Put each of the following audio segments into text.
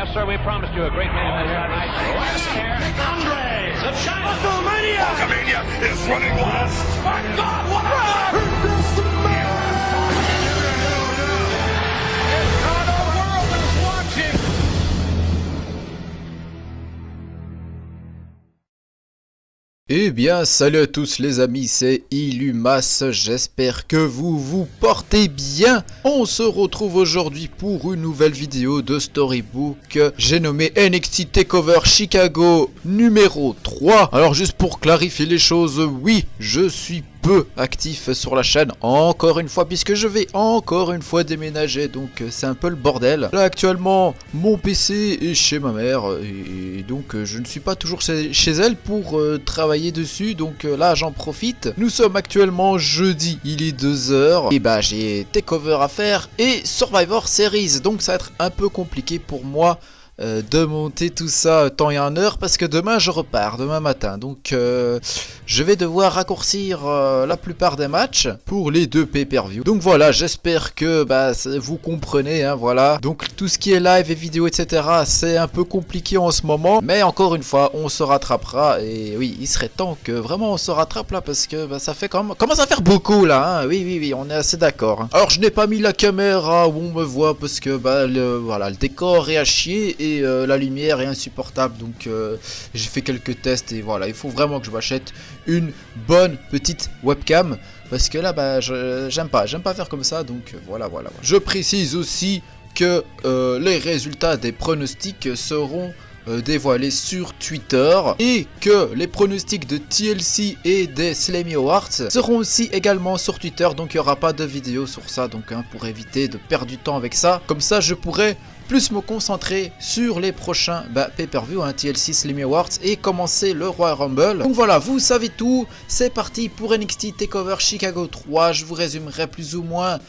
Yes, sir, we promised you a great man in this night. Andre, the China WrestleMania! WrestleMania is running wild! My God, what a run! Eh bien, salut à tous les amis, c'est Illumas, j'espère que vous vous portez bien. On se retrouve aujourd'hui pour une nouvelle vidéo de Storybook. J'ai nommé NXT TakeOver Chicago numéro 3. Alors juste pour clarifier les choses, oui, je suis peu actif sur la chaîne encore une fois puisque je vais encore une fois déménager, donc c'est un peu le bordel. Là actuellement mon PC est chez ma mère et donc je ne suis pas toujours chez elle pour travailler dessus, donc là j'en profite. Nous sommes actuellement jeudi, il est 2h et bah j'ai Takeover à faire et Survivor Series, donc ça va être un peu compliqué pour moi de monter tout ça temps et en heure parce que demain je repars, demain matin, donc je vais devoir raccourcir la plupart des matchs pour les deux pay-per-view. Donc voilà, j'espère que vous comprenez, hein, voilà. Donc tout ce qui est live et vidéo etc, c'est un peu compliqué en ce moment, mais encore une fois on se rattrapera. Et oui, il serait temps que vraiment on se rattrape là parce que ça fait commence à faire beaucoup là, hein. Oui, on est assez d'accord, hein. Alors je n'ai pas mis la caméra où on me voit parce que le décor est à chier et la lumière est insupportable, donc j'ai fait quelques tests et voilà, il faut vraiment que je m'achète une bonne petite webcam parce que là j'aime pas faire comme ça, donc voilà. Je précise aussi que les résultats des pronostics seront dévoilés sur Twitter et que les pronostics de TLC et des Slammy Awards seront aussi également sur Twitter, donc il n'y aura pas de vidéo sur ça, donc pour éviter de perdre du temps avec ça, comme ça je pourrais plus me concentrer sur les prochains pay-per-view, TLC, Slammy Awards et commencer le Royal Rumble. Donc voilà, vous savez tout, c'est parti pour NXT TakeOver Chicago 3, je vous résumerai plus ou moins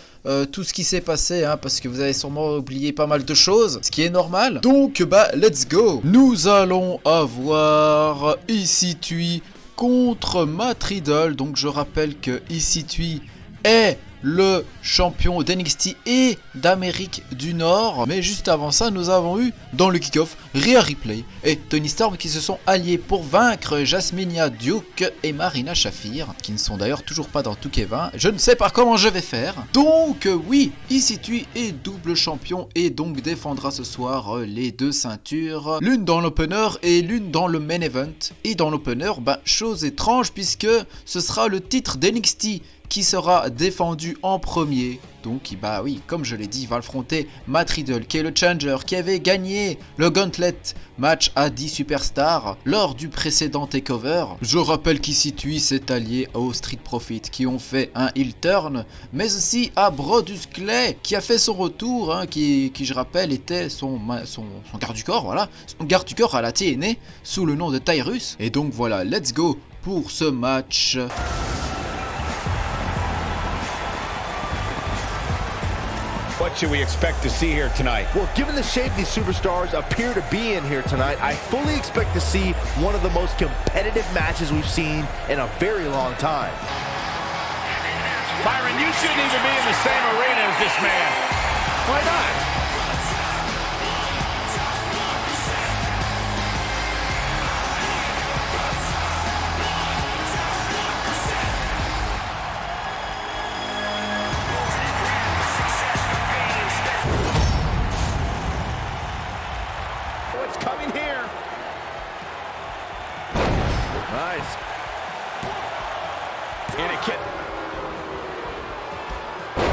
tout ce qui s'est passé, parce que vous avez sûrement oublié pas mal de choses, ce qui est normal. Donc let's go. Nous allons avoir EC3 contre Matt Riddle. Donc je rappelle que EC3 est le champion d'NXT et d'Amérique du Nord. Mais juste avant ça, nous avons eu dans le kick-off Rhea Ripley et Toni Storm qui se sont alliés pour vaincre Jasmine Duke et Marina Shafir, qui ne sont d'ailleurs toujours pas dans 2K20. Je ne sais pas comment je vais faire. Donc oui, EC3 est double champion et donc défendra ce soir les deux ceintures, l'une dans l'opener et l'une dans le main event. Et dans l'opener, chose étrange puisque ce sera le titre d'NXT qui sera défendu en premier. Donc oui, comme je l'ai dit, il va affronter Matt Riddle qui est le challenger, qui avait gagné le Gauntlet match à 10 Superstars lors du précédent takeover. Je rappelle qu'EC3 s'est allié aux Street Profits qui ont fait un heel turn, mais aussi à Brodus Clay qui a fait son retour, qui je rappelle était son garde du corps, voilà, son garde du corps à la TNA sous le nom de Tyrus. Et donc voilà, let's go pour ce match. What should we expect to see here tonight? Well, given the shape these superstars appear to be in here tonight, I fully expect to see one of the most competitive matches we've seen in a very long time. Byron, you shouldn't even be in the same arena as this man. Why not? Coming here. Nice. Etiquette.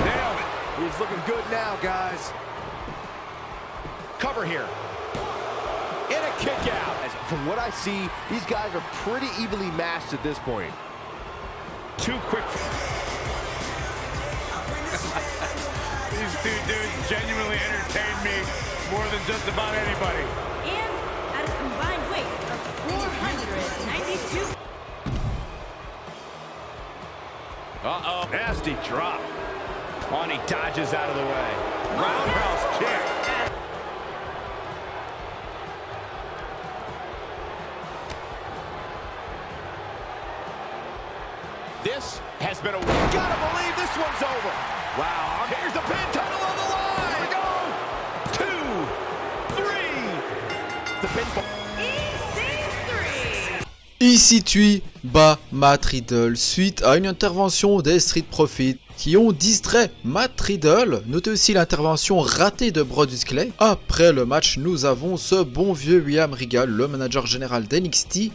Nailed it. He's looking good now, guys. Cover here. In a kick out. From what I see, these guys are pretty evenly matched at this point. Too quick. These two dudes genuinely entertain me more than just about anybody. And at a combined weight of 492. Uh-oh. Nasty drop. He dodges out of the way. Roundhouse kick. This has been a... Gotta believe this one's over. Wow. Here's the pin, title on the line. Here we go. 2, 3. the pinfall. EC3. EC3 bat Matt Riddle suite à une intervention des Street Profits qui ont distrait Matt Riddle. Notez aussi l'intervention ratée de Brodus Clay. Après le match, nous avons ce bon vieux William Regal, le manager général d'NXT.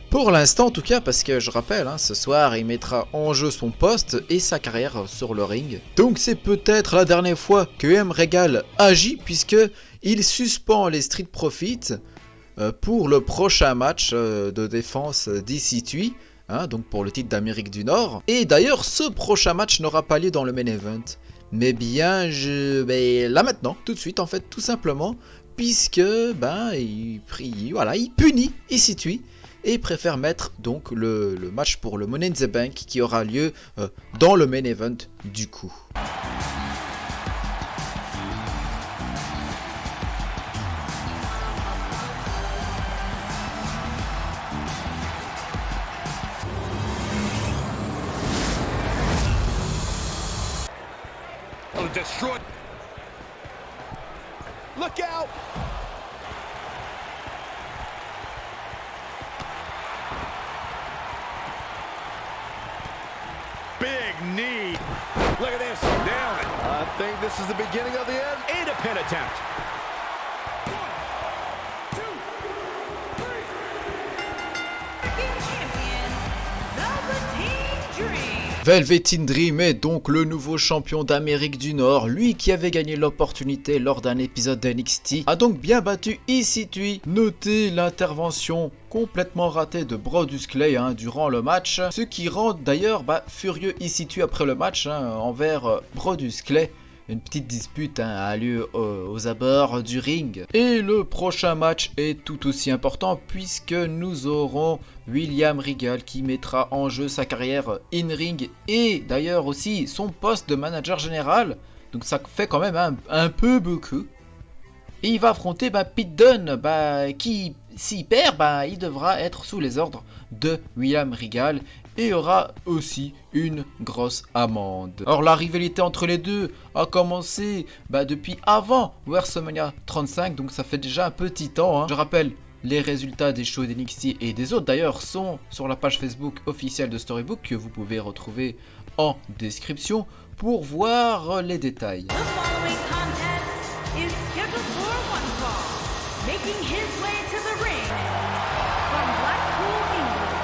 Pour l'instant en tout cas, parce que je rappelle, ce soir il mettra en jeu son poste et sa carrière sur le ring. Donc c'est peut-être la dernière fois que William Regal agit, puisque il suspend les Street Profits pour le prochain match de défense d'EC3, donc pour le titre d'Amérique du Nord. Et d'ailleurs, ce prochain match n'aura pas lieu dans le main event, mais bien là maintenant, tout de suite en fait, tout simplement, puisque il punit EC3 et préfère mettre donc le match pour le Money in the Bank qui aura lieu dans le main event du coup. Destroy. Look out! Big knee. Look at this. Down it. I think this is the beginning of the end. And a pin attempt. Champion, Velveteen Dream. Velveteen Dream est donc le nouveau champion d'Amérique du Nord. Lui qui avait gagné l'opportunité lors d'un épisode d'NXT a donc bien battu EC3. Notez l'intervention complètement ratée de Brodus Clay durant le match. Ce qui rend d'ailleurs furieux EC3 après le match envers Brodus Clay. Une petite dispute a lieu aux abords du ring. Et le prochain match est tout aussi important puisque nous aurons William Regal qui mettra en jeu sa carrière in-ring et d'ailleurs aussi son poste de manager général. Donc ça fait quand même un peu beaucoup. Et il va affronter Pete Dunne qui, s'il perd, il devra être sous les ordres de William Regal. Et aura aussi une grosse amende. Or la rivalité entre les deux a commencé depuis avant WrestleMania 35, donc ça fait déjà un petit temps. Je rappelle, les résultats des shows d'NXT et des autres d'ailleurs sont sur la page Facebook officielle de Storybook que vous pouvez retrouver en description pour voir les détails. The following contest is scheduled for one fall. Making his way to the ring from Blackpool, England.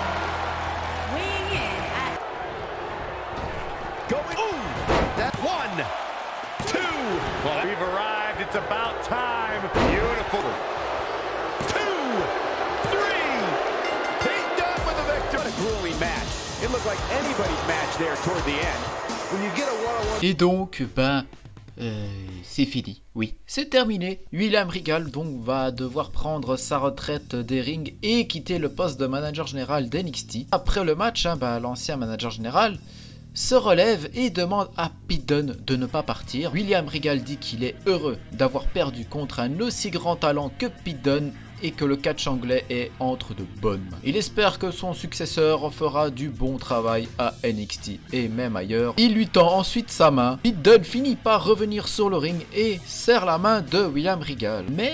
Weighing in at Going. Ooh! That 1, 2. Well, we've arrived. It's about time. Beautiful. 2, 3. Pete Dunne with the victory. What a grueling match. It looked like anybody's match there toward the end. When you get a one-on-one. Et donc, c'est fini. Oui, c'est terminé. William Regal donc va devoir prendre sa retraite des rings et quitter le poste de manager général d'NXT. Après le match, l'ancien manager général se relève et demande à Pete Dunne de ne pas partir. William Regal dit qu'il est heureux d'avoir perdu contre un aussi grand talent que Pete Dunne et que le catch anglais est entre de bonnes mains. Il espère que son successeur fera du bon travail à NXT et même ailleurs. Il lui tend ensuite sa main. Pete Dunne finit par revenir sur le ring et serre la main de William Regal. Mais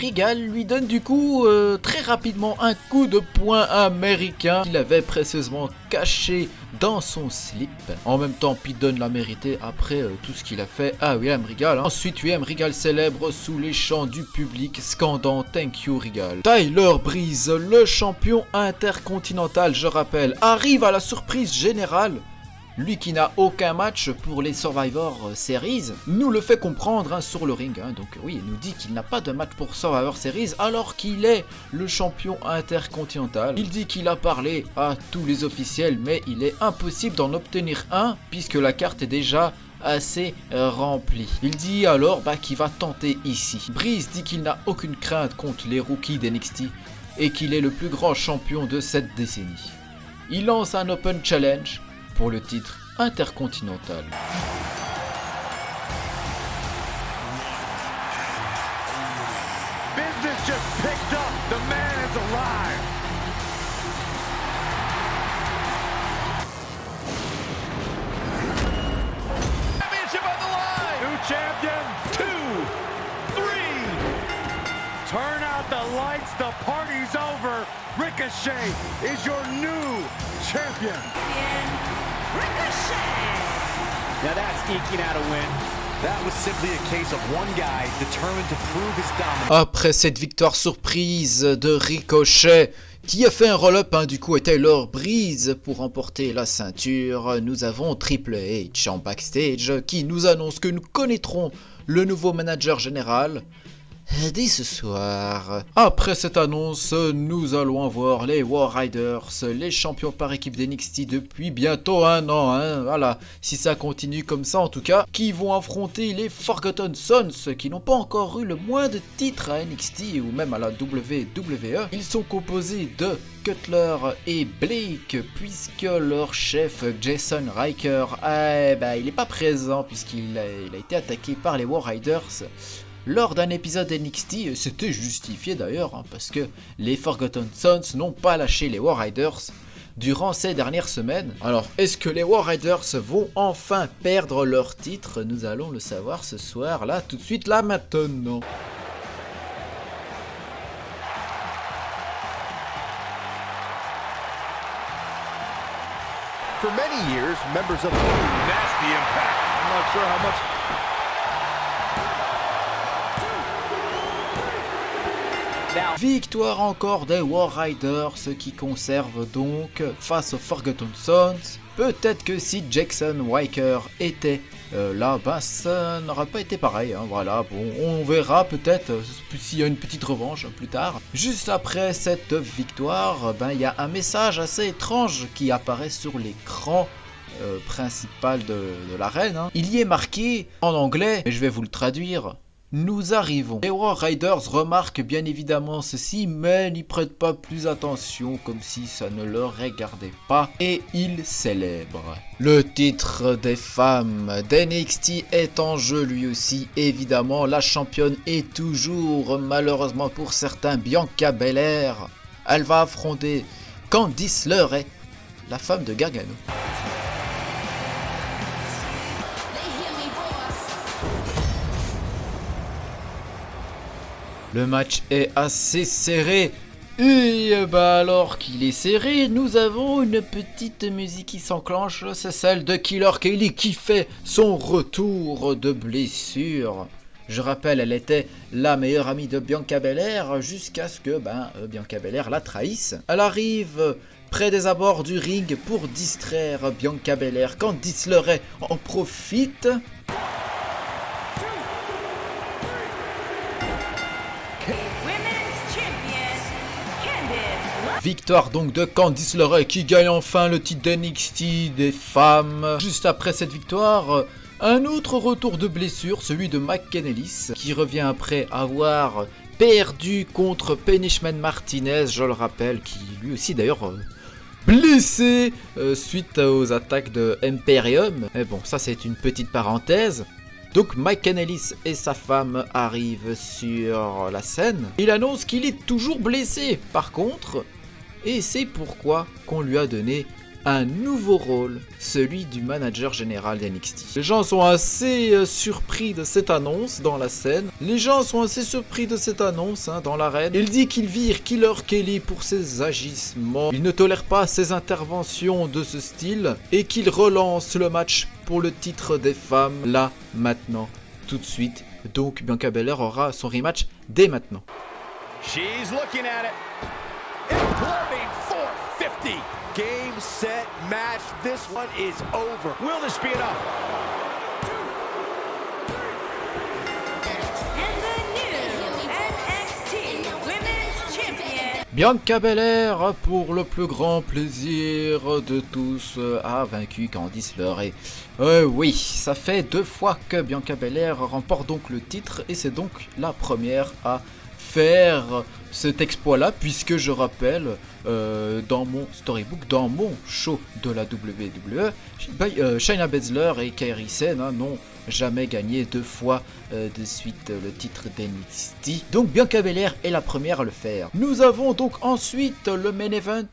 Regal lui donne du coup très rapidement un coup de poing américain qu'il avait précieusement caché dans son slip. En même temps, Pete Dunne l'a mérité après tout ce qu'il a fait à William Regal. Ensuite, William Regal célèbre sous les chants du public, scandant Thank you Regal. Tyler Breeze, le champion intercontinental, je rappelle, arrive à la surprise générale. Lui qui n'a aucun match pour les Survivor Series, nous le fait comprendre sur le ring. Donc oui, il nous dit qu'il n'a pas de match pour Survivor Series alors qu'il est le champion intercontinental. Il dit qu'il a parlé à tous les officiels, mais il est impossible d'en obtenir un puisque la carte est déjà assez remplie. Il dit alors qu'il va tenter ici. Breeze dit qu'il n'a aucune crainte contre les rookies d'NXT et qu'il est le plus grand champion de cette décennie. Il lance un Open Challenge pour le titre intercontinental. Business just picked up. The man is alive. Championship on the line. New champion. 2, 3, Turn out the lights, the party's over. Ricochet is your new champion. Ricochet. Now that's eking out a win. That was simply a case of one guy determined to prove his dominance. Après cette victoire surprise de Ricochet, qui a fait un roll-up du coup à Tyler Breeze pour remporter la ceinture, nous avons Triple H en backstage qui nous annonce que nous connaîtrons le nouveau manager général dès ce soir. Après cette annonce, nous allons voir les War Riders, les champions par équipe d'NXT depuis bientôt un an, hein, voilà, si ça continue comme ça en tout cas, qui vont affronter les Forgotten Sons, qui n'ont pas encore eu le moins de titres à NXT ou même à la WWE. Ils sont composés de Cutler et Blake, puisque leur chef Jason Riker, il n'est pas présent puisqu'il a été attaqué par les War Riders lors d'un épisode NXT. C'était justifié d'ailleurs, hein, parce que les Forgotten Sons n'ont pas lâché les War Riders durant ces dernières semaines. Alors, est-ce que les War Riders vont enfin perdre leur titre? Nous allons le savoir ce soir, là, tout de suite, là, maintenant. For many years, members of Nasty impact. I'm not sure how much. Victoire encore des War Riders qui conservent donc face aux Forgotten Sons. Peut-être que si Jason Riker était là, ça n'aurait pas été pareil, hein, voilà, bon, on verra peut-être s'il y a une petite revanche plus tard. Juste après cette victoire, il y a un message assez étrange qui apparaît sur l'écran principal de l'arène, hein. Il y est marqué en anglais, et je vais vous le traduire. Nous arrivons. Les War Riders remarquent bien évidemment ceci, mais n'y prêtent pas plus attention, comme si ça ne leur regardait pas, et ils célèbrent. Le titre des femmes d'NXT est en jeu lui aussi, évidemment. La championne est toujours, malheureusement pour certains, Bianca Belair. Elle va affronter Candice LeRae, la femme de Gargano. Le match est assez serré. Et alors qu'il est serré, nous avons une petite musique qui s'enclenche. C'est celle de Killer Kelly qui fait son retour de blessure. Je rappelle, elle était la meilleure amie de Bianca Belair jusqu'à ce que Bianca Belair la trahisse. Elle arrive près des abords du ring pour distraire Bianca Belair. Candice LeRae en profite. Victoire donc de Candice LeRae qui gagne enfin le titre d'NXT des femmes. Juste après cette victoire, un autre retour de blessure, celui de Mike Kanellis, qui revient après avoir perdu contre Punishment Martinez, je le rappelle, qui lui aussi d'ailleurs blessé suite aux attaques de Imperium. Mais bon, ça c'est une petite parenthèse. Donc Mike Kanellis et sa femme arrivent sur la scène. Il annonce qu'il est toujours blessé par contre. Et c'est pourquoi qu'on lui a donné un nouveau rôle, celui du manager général d'NXT. Les gens sont assez surpris de cette annonce dans la scène. Les gens sont assez surpris de cette annonce dans l'arène. Il dit qu'il vire Killer Kelly pour ses agissements. Il ne tolère pas ses interventions de ce style. Et qu'il relance le match pour le titre des femmes, là, maintenant, tout de suite. Donc Bianca Belair aura son rematch dès maintenant. She's looking at it. Imploring 450. Game, set, match. This one is over. Will this be enough? And the new NXT Women's Champion. Bianca Belair, pour le plus grand plaisir de tous, a vaincu Candice LeRae. Oui, ça fait 2 fois que Bianca Belair remporte donc le titre et c'est donc la première à faire cet exploit-là, puisque je rappelle, dans mon storybook, dans mon show de la WWE, Shayna Baszler et Kairi Sane n'ont jamais gagné 2 fois de suite le titre d'NXT. Donc Bianca Belair est la première à le faire. Nous avons donc ensuite le main event,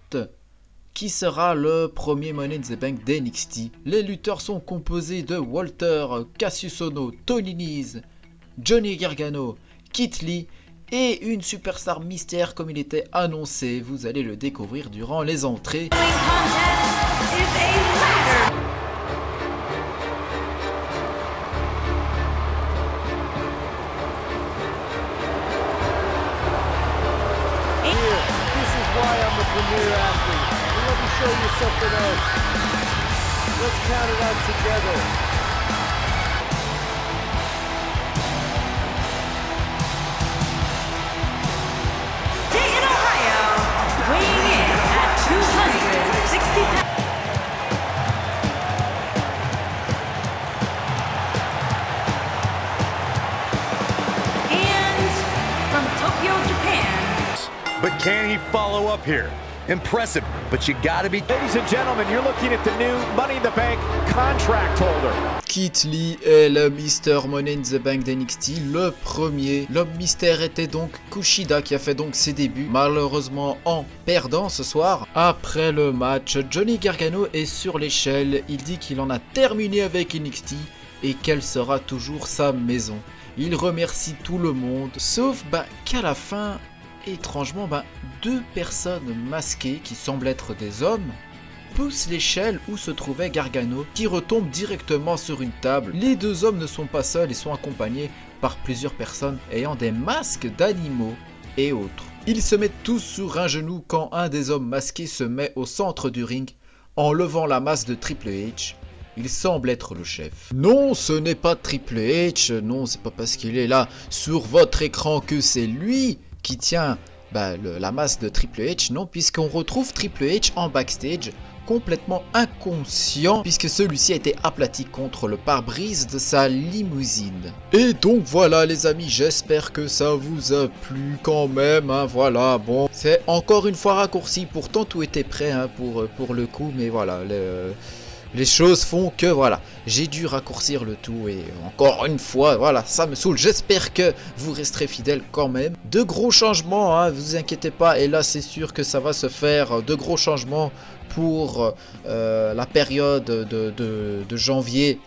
qui sera le premier Money in the Bank d'NXT. Les lutteurs sont composés de Walter, Cassius Ohno, Tony Nese, Johnny Gargano, Keith Lee et une superstar mystère comme il était annoncé. Vous allez le découvrir durant les entrées. Contest is a ladder. This is why I'm the premier athlete. And let me show you something else. Let's count it out together. Dayton, Ohio, weighing in at 260 pounds. And from Tokyo, Japan, But can he follow up here? Impressive, but you gotta be... Ladies and gentlemen, you're looking at the new Money in the Bank contract holder. Kit Lee est le Mr. Money in the Bank d'NXT, le premier. L'homme mystère était donc Kushida qui a fait donc ses débuts, malheureusement en perdant ce soir. Après le match, Johnny Gargano est sur l'échelle, il dit qu'il en a terminé avec NXT et qu'elle sera toujours sa maison. Il remercie tout le monde, sauf qu'à la fin, étrangement, deux personnes masquées qui semblent être des hommes poussent l'échelle où se trouvait Gargano qui retombe directement sur une table. Les deux hommes ne sont pas seuls et sont accompagnés par plusieurs personnes ayant des masques d'animaux et autres. Ils se mettent tous sur un genou quand un des hommes masqués se met au centre du ring en levant la masse de Triple H. Il semble être le chef. Non, ce n'est pas Triple H, non, c'est pas parce qu'il est là sur votre écran que c'est lui qui tient la masse de Triple H, non, puisqu'on retrouve Triple H en backstage complètement inconscient puisque celui-ci a été aplati contre le pare-brise de sa limousine. Et donc voilà les amis, j'espère que ça vous a plu quand même, voilà, bon, c'est encore une fois raccourci, pourtant tout était prêt pour le coup, mais voilà, les choses font que voilà, j'ai dû raccourcir le tout et encore une fois, voilà, ça me saoule. J'espère que vous resterez fidèles quand même. De gros changements, vous inquiétez pas, et là c'est sûr que ça va se faire, de gros changements pour la période de janvier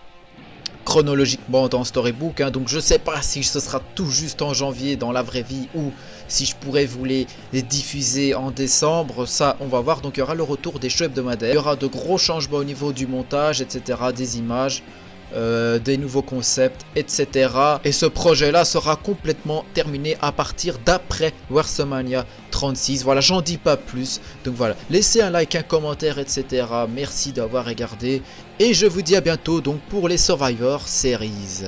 chronologiquement dans Storybook, donc je sais pas si ce sera tout juste en janvier dans la vraie vie ou si je pourrais vous les diffuser en décembre, ça on va voir. Donc il y aura le retour des shows hebdomadaires, il y aura de gros changements au niveau du montage, etc., des images, des nouveaux concepts, etc. Et ce projet là sera complètement terminé à partir d'après WrestleMania 36. Voilà, j'en dis pas plus. Donc voilà, laissez un like, un commentaire, etc. Merci d'avoir regardé et je vous dis à bientôt donc pour les Survivor Series.